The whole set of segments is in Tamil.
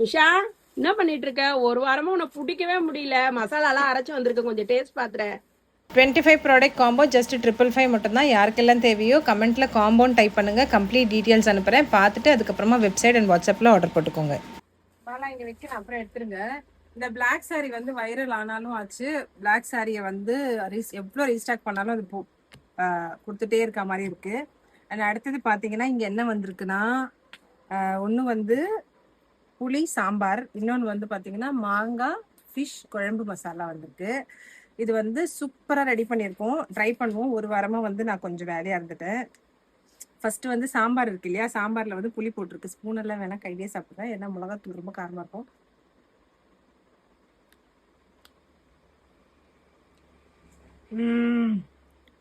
நிஷா, என்ன பண்ணிட்டு இருக்க? ஒரு வாரமா உன்னை பிடிக்கவே முடியல. மசாலாலாம் அரைச்சு வந்திருக்க, கொஞ்சம் டேஸ்ட் பாத்துறேன். 25 ப்ராடக்ட் காம்போ ஜஸ்ட் 555 மட்டும்தான். யாருக்கெல்லாம் தேவையோ கமெண்ட்டில் காம்போன்னு டைப் பண்ணுங்கள். கம்ப்ளீட் டீட்டெயில்ஸ் அனுப்புகிறேன். பார்த்துட்டு அதுக்கப்புறமா வெப்சைட் அண்ட் வாட்ஸ்அப்பில் ஆர்டர் போட்டுக்கோங்க. பாலா இங்கே வைக்கிறேன், அப்புறம் எடுத்துருங்க. இந்த பிளாக் சாரி வந்து வைரல் ஆனாலும் ஆச்சு. பிளாக் சாரியை வந்து எவ்வளோ ரீஸ்டாக் பண்ணாலும் அது கொடுத்துட்டே இருக்க மாதிரி இருக்கு. அண்ட் அடுத்தது பார்த்தீங்கன்னா இங்கே என்ன வந்திருக்குன்னா, ஒன்று வந்து புளி சாம்பார், இன்னொன்று வந்து பார்த்தீங்கன்னா மாங்காய் ஃபிஷ் குழம்பு மசாலா வந்திருக்கு. இது வந்து சூப்பராக ரெடி பண்ணியிருக்கோம், ட்ரை பண்ணுவோம். ஒரு வாரமாக வந்து நான் கொஞ்சம் வேலையாக இருந்துட்டேன். ஃபர்ஸ்ட் வந்து சாம்பார் இருக்கு இல்லையா, சாம்பாரில் வந்து புளி போட்டிருக்கு. ஸ்பூனெல்லாம் வேணால் கையிலே சாப்பிடுவேன், ஏன்னா மிளகாத்தூள் ரொம்ப காரமாக இருக்கும்.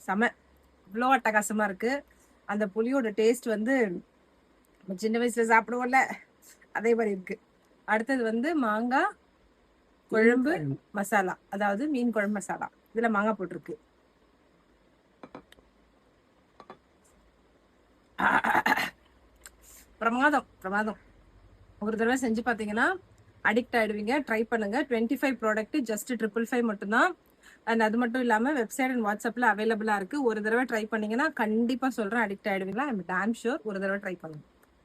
செம, இவ்வளோ அட்டகாசமாக இருக்குது. அந்த புளியோட டேஸ்ட் வந்து சின்ன வயசில் சாப்பிடுவோம்ல, அதே மாதிரி இருக்குது. அடுத்தது வந்து மாங்காய் குழம்பு மசாலா, அதாவது மீன் குழம்பு மசாலா. இதில் மாங்காய் போட்டிருக்கு. பிரமாதம் பிரமாதம். ஒரு தடவை செஞ்சு பார்த்தீங்கன்னா அடிக்ட் ஆகிடுவீங்க. ட்ரை பண்ணுங்கள். 25 ப்ராடக்ட் ஜஸ்ட் 555 மட்டும்தான். அண்ட் அது மட்டும் இல்லாமல் வெப்சைட் அண்ட் வாட்ஸ்அப்பில் அவைலபிளாக இருக்குது. ஒரு தடவை ட்ரை பண்ணிங்கன்னா கண்டிப்பாக சொல்கிறேன், அடிக்ட் ஆகிடுவீங்களா? I'm damn sure. ஒரு தடவை ட்ரை பண்ணுங்கள்.